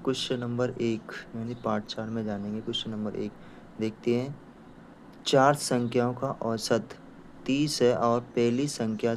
Question number 1 यानी part 4 में जानेंगे। क्वेश्चन नंबर 1 देखते हैं। 4 संख्याओं का औसत 30 है और पहली संख्या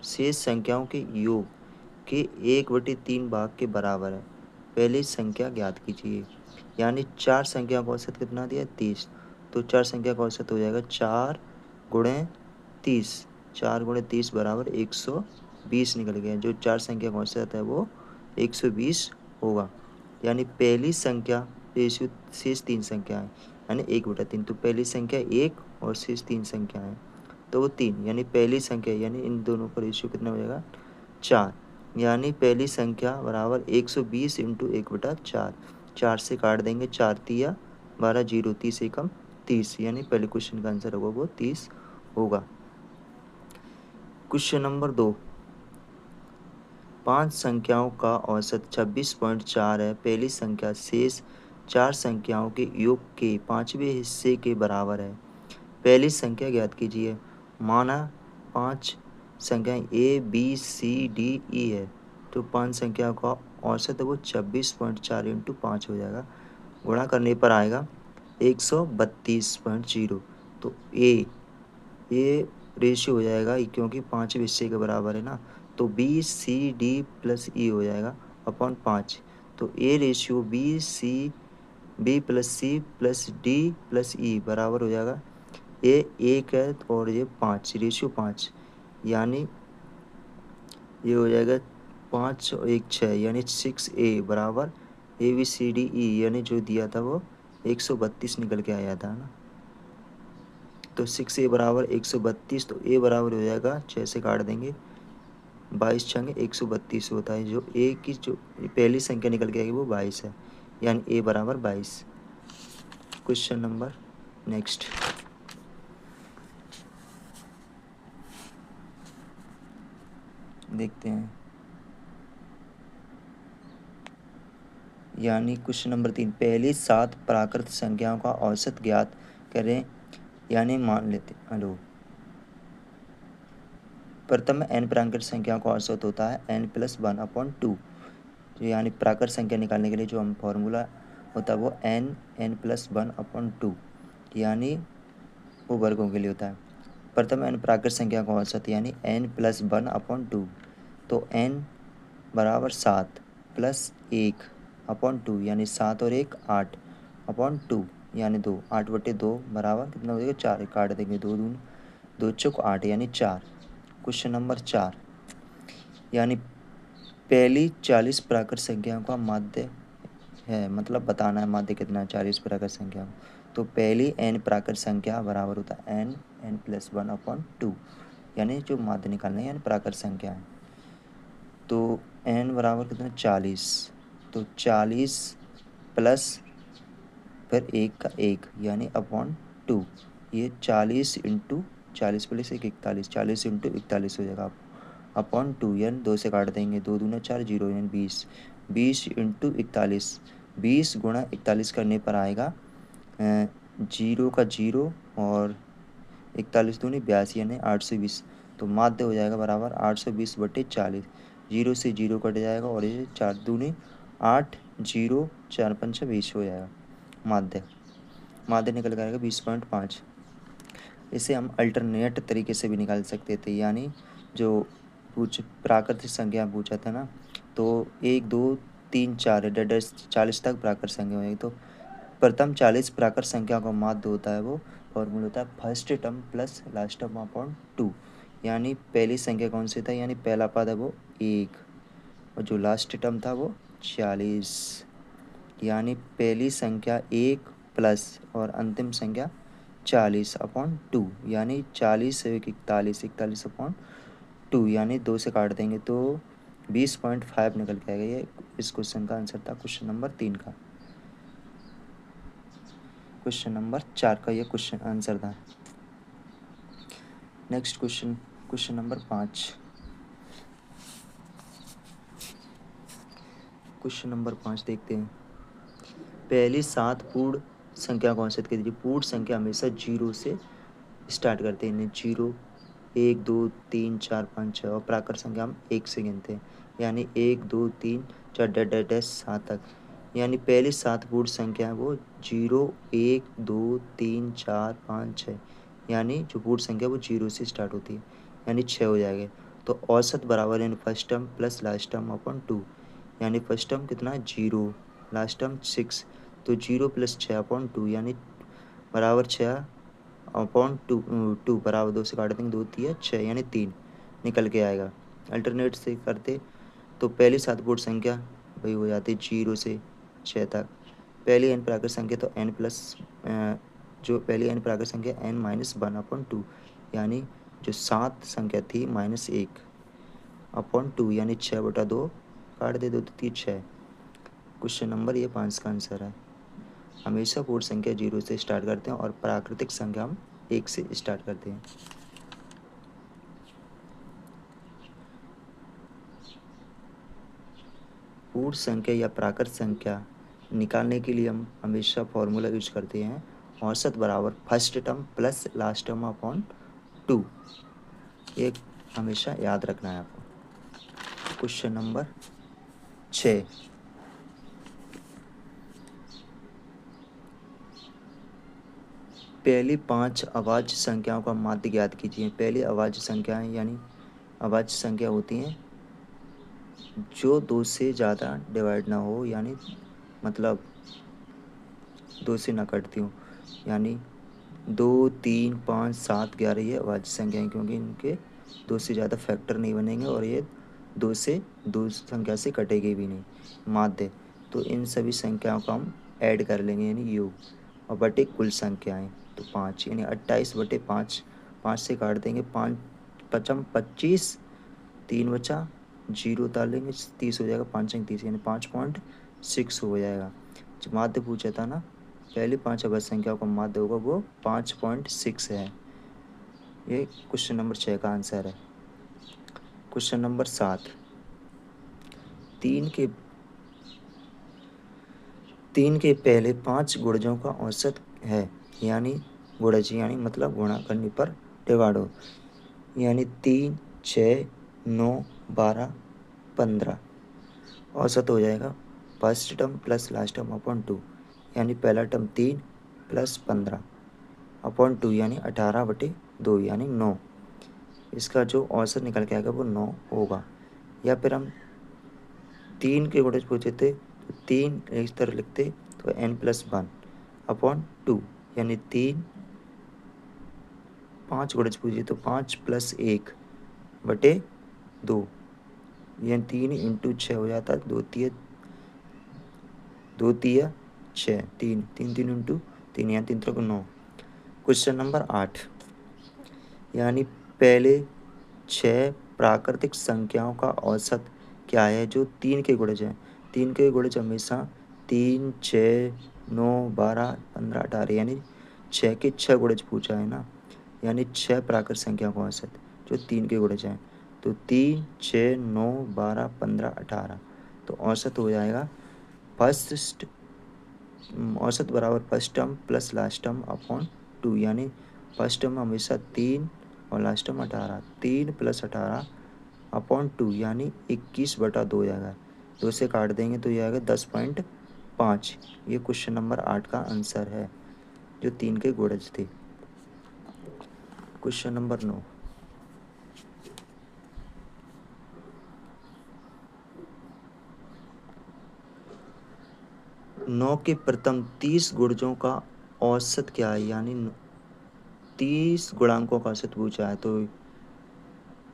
शेष संख्याओं के योग के 1/3 भाग के बराबर है। पहली संख्या ज्ञात कीजिए। यानी 4 संख्याओं का औसत कितना दिया है? 30। तो 4 संख्या का औसत हो जाएगा 4 गुणे 30। 4 गुणे 30 बराबर 120 निकल गया। जो 4 संख्या का औसत है वो 120 होगा। यानी पहली संख्या रेशियो शेष 3 संख्या है, यानी 1/3। तो पहली संख्या 1 और शेष 3 संख्या है तो वो 3, यानी पहली संख्या, यानी इन दोनों का रेशियो कितना हो जाएगा? 4। यानी पहली संख्या बराबर 120 इंटू 1/4। 4 से काट देंगे, 4 तिया 12, 0 30 एकम 30, यानी पहले क्वेश्चन का आंसर होगा वो 30 होगा। क्वेश्चन नंबर 2, 5 संख्याओं का औसत 26.4 है। पहली संख्या शेष 4 संख्याओं के योग के 5वें हिस्से के बराबर है। पहली संख्या ज्ञात कीजिए। माना 5 संख्याएं A B c D E है, तो 5 संख्याओं का औसत है वो 26.4 इंटू 5 हो जाएगा। गुणा करने पर आएगा 132.0। तो ये रेशियो हो जाएगा क्योंकि 5वें हिस्से के बराबर है ना, तो b c d plus e हो जाएगा अपॉन 5। तो a ratio b plus c plus d plus e बराबर हो जाएगा, ये 1 है और ये 5, रेशियो 5, यानी ये हो जाएगा 5 और 1 6, यानी 6a बराबर ABCDE, यानी जो दिया था वो 132 निकल के आया था ना। तो 6a बराबर 132, तो a बराबर हो जाएगा 6 से काट देंगे 22 छंगे 132 होता है। जो a की जो पहली संख्या निकल के आएगी वो 22 है, यानी a बराबर 22। क्वेश्चन नंबर नेक्स्ट देखते हैं। यानी क्वेश्चन नंबर 3, पहली 7 प्राकृत संख्याओं का औसत ज्ञात करें। यानी मान लेते हेलो प्रथम n प्राकृत संख्याओं का औसत होता है n+1/2। यानी प्राकृत संख्या निकालने के लिए जो हम फॉर्मूला होता है वो n+1/2, यानी वो वर्गों के लिए होता है। प्रथम n प्राकृत संख्या का औसत यानी n+1/2, तो n बराबर 7 प्लस 1/2, यानी 7 और 1 8/2, यानी 2, 8/2 बराबर कितना हो जाएगा? 4। काट देंगे 2 दूनी 2 चौक 8, यानी 4। क्वेश्चन नंबर 4, यानी पहली 40 प्राकृत संख्याओं का माध्य है, मतलब बताना है माध्य कितना है 40 प्राकृत संख्या। तो पहली n प्राकृत संख्या बराबर होता है n+1/2, यानी जो माध्य निकालना है यानी प्राकृत संख्या है। तो n बराबर कितना 40, तो 40 प्लस फिर 1 का 1, यानी अपॉन 2। ये 40 इंटू 40 प्लस 1 41, 40 इंटू 41 हो जाएगा अपॉन 2, यानी 2 से काट देंगे 2 दूना 4 0, यानी 20। 20 इंटू 41, 20 गुणा 41 करने पर आएगा 0 का 0 और 41 दूनी 82, यानी 820। तो माध्य हो जाएगा बराबर 820/40। 0 से 0 कट जाएगा और ये 4 दूनी 8, 0 4 5 20 हो जाएगा। माध्य निकल कर आएगा 20.5। इसे हम अल्टरनेट तरीके से भी निकाल सकते थे, यानी जो प्राकृतिक संख्या पूछा था ना, तो 1 2 3 4 40 तक प्राकृत संख्या होगी। तो प्रथम 40 प्राकृत संख्या का माध्य होता है वो फॉर्मूला होता है first term plus last term upon 2। यानी पहली संख्या कौन सी था, यानी पहला पद है वो 1 और जो लास्ट टर्म था वो 40, यानी पहली संख्या 1 प्लस और अंतिम संख्या 40/2, यानी 40 से 41, 41/2, यानी 2 से काट देंगे तो 20.5 निकल के आएगा। ये इस क्वेश्चन का आंसर था क्वेश्चन नंबर 3 का। क्वेश्चन नंबर 4 का ये क्वेश्चन आंसर था। Next question, question number 5। Question number 5 देखते हैं। पहली 7 पूर्ण संख्या का औसत कीजिए। पूर्ण संख्या हमेशा 0 से स्टार्ट करते हैं, इन्हें 0 1 2 3 4 5 6, और प्राकृत संख्या हम 1 से गिनते हैं, यानी 1 2 3 चार डैश डैश डैश 7 तक, यानी पहली 7 पूर्ण संख्या है वो 0 1 2 3 4 5 6, यानी जो पूर्ण संख्या वो 0 से स्टार्ट होती है, यानी 6 हो जाएगा। तो औसत बराबर यानी first term plus last term upon 2, यानी फर्स्ट टर्म कितना है 0, लास्ट टर्म 6, तो 0 प्लस 6 अपॉन 2 यानी बराबर 6 अपॉन 2 बराबर 2 से काट देंगे, 2 3 6 यानी 3 निकल के आएगा। अल्टरनेट से करते तो पहली 7 पूर्ण संख्या वही हो जाती है 0 से 6 तक। पहली n प्राकृत संख्या तो n प्लस जो पहली n प्राकृत संख्या n-1 अपॉन 2, यानी जो 7 संख्या थी -1 अपॉन 2 यानी 6/2 काट दे 2 3 6। क्वेश्चन नंबर ये 5 का आंसर है। हमेशा पूर्ण संख्या 0 से स्टार्ट करते हैं और प्राकृतिक संख्या हम 1 से स्टार्ट करते हैं। पूर्ण संख्या या प्राकृत संख्या निकालने के लिए हम हमेशा फॉर्मूला यूज करते हैं औसत बराबर first term plus last term upon 2, ये हमेशा याद रखना है आपको। क्वेश्चन नंबर 6, पहली 5 अभाज्य संख्याओं का माध्य ज्ञात कीजिए। पहली अभाज्य संख्याएं यानी अभाज्य संख्या होती हैं जो 2 से ज़्यादा डिवाइड ना हो, यानी मतलब 2 से ना कटती हो, यानी 2 3 5 7 11 ये अभाज्य संख्या है, क्योंकि इनके 2 से ज़्यादा फैक्टर नहीं बनेंगे और ये 2 संख्या से कटेगी भी नहीं माध्य। तो इन सभी संख्याओं को हम ऐड कर लेंगे यानी योग, और बटे कुल संख्याएं तो 5 यानी 28/5, 5 से काट देंगे, 5 पचम 25, 3 बचा 0 उतार लेंगे 30 हो जाएगा, 5 30 यानी 5.6 हो जाएगा। जो माध्य पूछा था ना, पहली 5 अभाज्य संख्याओं का माध्य होगा वो 5.6 है। ये क्वेश्चन नंबर 6 का आंसर है। क्वेश्चन नंबर 7, 3 के पहले 5 गुणजों का औसत है, यानी गुणज यानी मतलब गुणा करने पर डिवाइड हो, यानी 3 6 9 12 15, औसत हो जाएगा first term plus last term upon 2, यानी पहला टर्म 3 प्लस 15 अपॉन 2 यानी 18/2 यानी 9। इसका जो औसत निकल के आएगा वो 9 होगा। या फिर हम 3 के गुणज पूछे थे तो 3 इस तरह लिखते तो n+1 अपॉन 2, यानी 3 5 गुणज पूछे तो 5 + 1/2, यानी 3 × 6 हो जाता है, 2 3 6, 3 3 3 × 3 यानी 3 3 9। क्वेश्चन नंबर 8, यानी पहले 6 प्राकृतिक संख्याओं का औसत क्या है जो 3 के गुणज हैं। 3 के गुणज हमेशा 3 6 9 12 15 18, यानी 6 के 6 गुणज पूछा है ना, यानी 6 प्राकृतिक संख्या का औसत जो 3 के गुणज हैं, तो 3 6 9 12 15 18, तो औसत हो जाएगा औसत बराबर first term plus last term upon 2, यानी फर्स्ट टर्म हमेशा 3 और लास्ट टर्म 18, 3 + 18 अपॉन 2 यानी 21/2 हो जाएगा, 2 से काट देंगे तो ये आएगा 10.5। ये क्वेश्चन नंबर 8 का आंसर है जो 3 के गुणज थे। क्वेश्चन नंबर 9, 9 के प्रथम 30 गुणजों का औसत क्या है, यानी 30 गुणांकों का औसत पूछा है, तो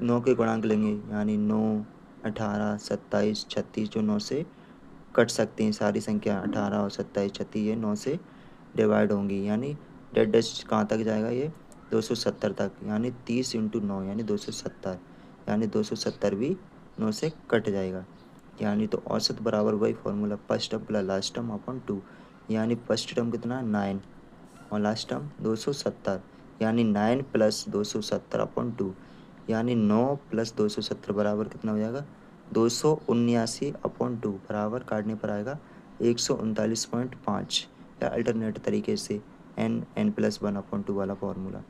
9 के गुणांक लेंगे, यानी 9 18 27 36, जो 9 से कट सकती हैं सारी संख्या, 18 और 27 36 ये 9 से डिवाइड होंगी, यानी डैश डैश कहाँ तक जाएगा ये 270 तक, यानी 30 × 9 यानी 270, यानी 270 भी 9 से कट जाएगा, यानी तो औसत बराबर वही formula first term plus last term upon 2, यानी फर्स्ट टर्म कितना 9 और लास्ट टर्म 270, यानी 9 + 270 अपॉन 2, यानी 9 + 270 बराबर कितना हो जाएगा 279 अपॉन 2, बराबर काटने पर आएगा 139.5, या अल्टरनेट तरीके से n+1 अपॉन 2 वाला फॉर्मूला,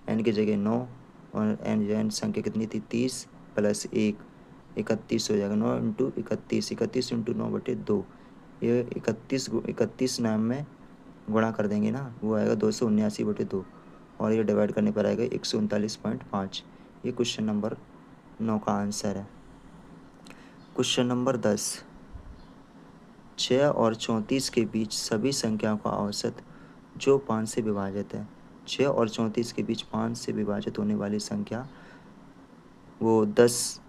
n की जगह 9 और n संख्या कितनी थी 30 + 1 31 हो जाएगा। 9 इंटू 31, 31 इंटू 9/2, ये 31 नाम में गुणा कर देंगे ना, वो आएगा 279/2, और ये डिवाइड करने पर आएगा 139.5। ये क्वेश्चन नंबर 9 का आंसर है। क्वेश्चन नंबर 10, 6 और 34 के बीच सभी संख्याओं का औसत जो 5 से विभाजित है। 6 और 34 के बीच 5 से विभाजित होने वाली संख्या वो 10,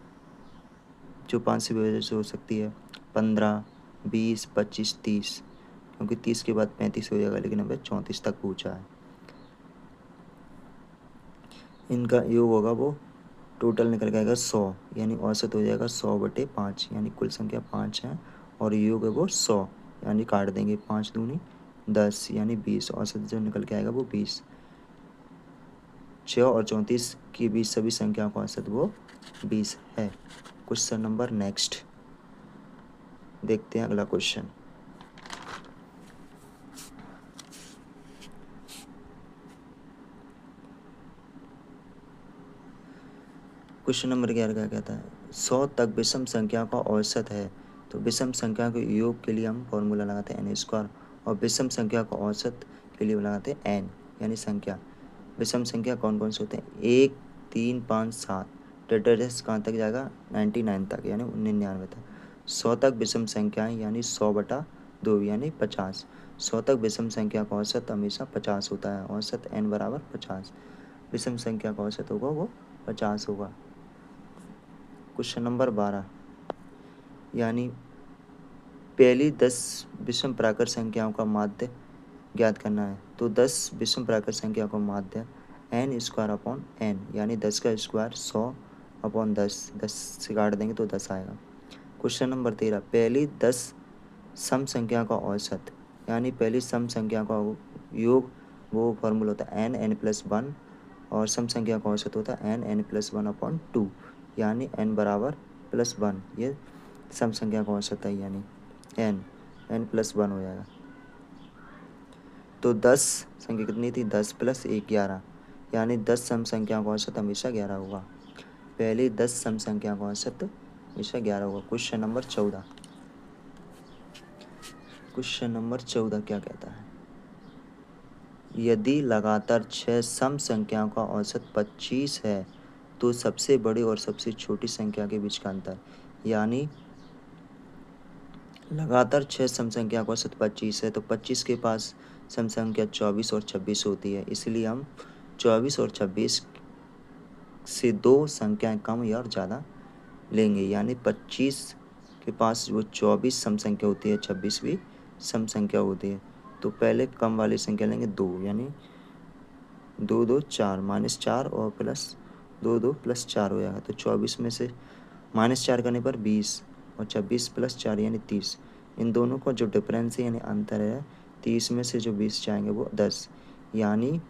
जो 5 से विभाजित हो सकती है, 15, 20, 25, 30, क्योंकि 30 के बाद 35 हो जाएगा, लेकिन हमें 34 तक पूछा है। इनका योग होगा वो टोटल निकल के आएगा 100, यानी औसत हो जाएगा 100/5, यानी कुल संख्या 5 है और योग है वो 100, यानी काट देंगे 5 दूनी 10, यानी 20, औसत जो निकल के आएगा वो 20। 6 और 34 के बीच सभी संख्याओं का औसत वो 20 है। क्वेश्चन नंबर नेक्स्ट देखते हैं, अगला क्वेश्चन। क्वेश्चन नंबर 11 का कहता है 100 तक विषम संख्या का औसत है। तो विषम संख्या के योग के लिए हम फॉर्मूला लगाते हैं n², और विषम संख्या का औसत के लिए लगाते हैं n, यानी संख्या। विषम संख्या कौन कौन से होते हैं? 1, 3, 5, 7, डेटेडेस कहाँ तक जाएगा? 99 तक, यानी 99 तक। 100 तक विषम संख्याएँ यानी 100/2, यानी 50। 100 तक विषम संख्या का औसत हमेशा 50 होता है। औसत n बराबर 50, विषम संख्या का औसत होगा वो 50 होगा। क्वेश्चन नंबर 12, यानी पहली 10 विषम प्राकृत संख्याओं का माध्य ज्ञात करना है। तो 10 विषम प्राकृत संख्या का माध्य n²/n, यानी 10 का स्क्वायर 100/10, 10 से काट देंगे तो 10 आएगा। क्वेश्चन नंबर 13, पहली 10 सम संख्या का औसत, यानी पहली सम संख्या का योग, वो फॉर्मूला होता है n+1, और सम संख्या का औसत होता है n+1/2, यानी n बराबर +1, ये सम संख्या का औसत है, यानी n+1 हो जाएगा। तो 10 संख्या कितनी थी? 10 + 1 11, यानी 10 सम संख्या का औसत हमेशा 11 होगा। पहली 10 सम संख्या का औसत हमेशा 11 होगा। क्वेश्चन नंबर 14, क्वेश्चन नंबर 14 क्या कहता है? यदि लगातार 6 सम संख्याओं का औसत 25 है तो सबसे बड़ी और सबसे छोटी संख्या के बीच का अंतर, यानी लगातार 6 सम संख्या का औसत 25 है, तो 25 के पास सम संख्या 24 और 26 होती है, इसलिए हम 24 और 26 से 2 संख्याएं कम या और ज़्यादा लेंगे, यानी 25 के पास वो 24 सम संख्या होती है, 26 भी सम संख्या होती है। तो पहले कम वाली संख्या लेंगे 2, यानी 2 2 4, -4 और +2 2 +4 हो जाएगा। तो 24 में से -4 करने पर 20, और 26 + 4 यानी 30। इन दोनों का जो डिफरेंस है, यानी अंतर है, 30 में से जो 20 जाएंगे वो 10, यानी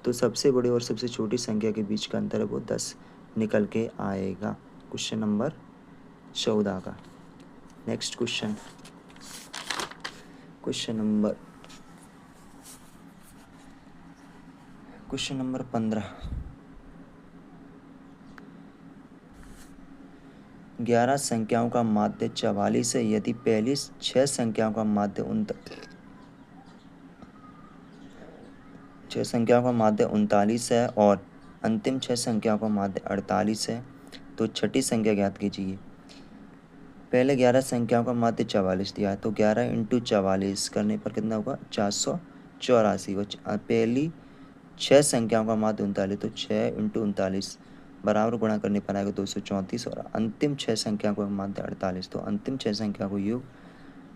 तो सबसे बड़ी और सबसे छोटी संख्या के बीच का अंतर है वो 10 निकल के आएगा। क्वेश्चन नंबर 14 का नेक्स्ट क्वेश्चन, क्वेश्चन नंबर 15, 11 संख्याओं का माध्य 44 है। यदि पहली 6 संख्याओं का माध्य 39 है और अंतिम 6 संख्याओं का माध्य 48 है, तो छठी संख्या ज्ञात कीजिए। पहले 11 संख्याओं का माध्य 44 दिया है, तो 11 इंटू 44 करने पर कितना होगा? 484। पहली 6 संख्याओं का माध्य 39, तो 6 इंटू 39 बराबर गुणा करने पर आएगा 234, और अंतिम 6 संख्या को माध्य 48, तो अंतिम 6 संख्या को योग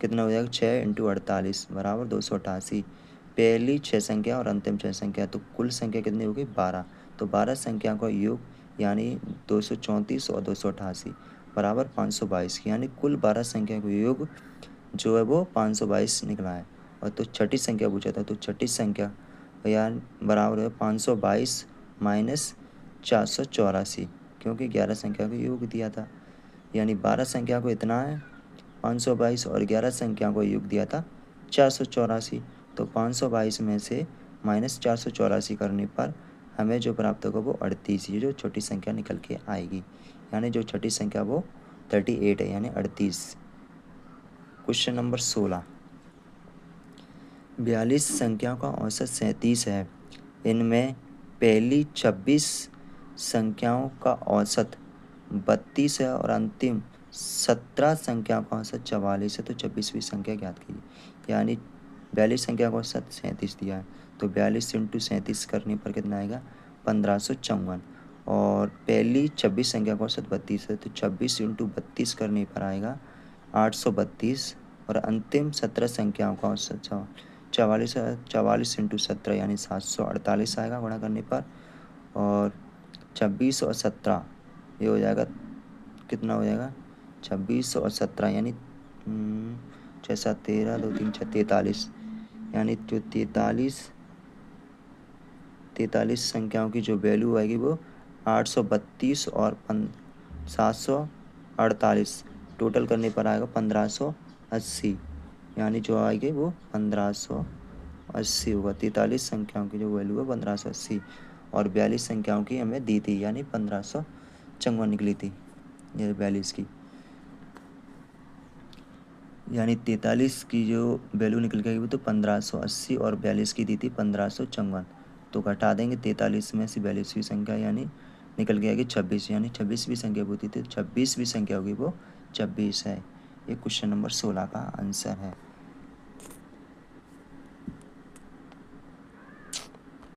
कितना हो जाएगा? 6 इंटू 48 बराबर 288। पहली 6 संख्या और अंतिम 6 संख्या, तो कुल संख्या कितनी होगी? 12। तो 12 संख्या का योग यानी 234 और 288 बराबर 522, यानी कुल 12 संख्या का योग जो है वो 522 निकला है। और तो छठी संख्या पूछा था, तो छठी संख्या यार बराबर है 522 माइनस 484, क्योंकि 11 संख्या का योग दिया था, यानी 12 संख्या को इतना है 522 और 11 संख्या को योग दिया था 484। तो 522 में से -484 करने पर हमें जो प्राप्त होगा वो 38, ये जो छोटी संख्या निकल के आएगी, यानी जो छोटी संख्या वो 38 है, यानी 38। क्वेश्चन नंबर 16, 42 संख्याओं का औसत 37 है। इनमें पहली 26 संख्याओं का औसत 32 है और अंतिम 17 संख्याओं का औसत 44 है, तो 26वीं संख्या ज्ञात कीजिए। यानी 42 संख्या का औसत 37 दिया है, तो 42 इंटू 37 करने पर कितना आएगा 1554। और पहली 26 संख्या का औसत 32 है, तो 26 इंटू 32 करने पर आएगा 832। और अंतिम 17 संख्याओं का औसत 44 इंटू 17 यानी 748 आएगा गुणा करने पर। और 26 और 17 ये हो जाएगा, कितना हो जाएगा 26 और 17 यानी 6 7 13 2 3 6 43, यानी जो 43 संख्याओं की जो वैल्यू आएगी वो 832 और 748 टोटल करने पर आएगा 1580, यानी जो आएगी वो 1580 होगा। 43 संख्याओं की जो वैल्यू है 1580 और 42 संख्याओं की हमें दी थी, यानी 1554 निकली थी ये 42 की। यानी 43 की जो वैल्यू निकल के आई वो तो 1580 और 42 की दी थी 1554। तो घटा देंगे 43 में से 42वीं संख्या, यानी निकल के आएगी 26, यानी 26वीं संख्या होती थी, 26वीं संख्या होगी वो 26 है। ये क्वेश्चन नंबर 16 का आंसर है।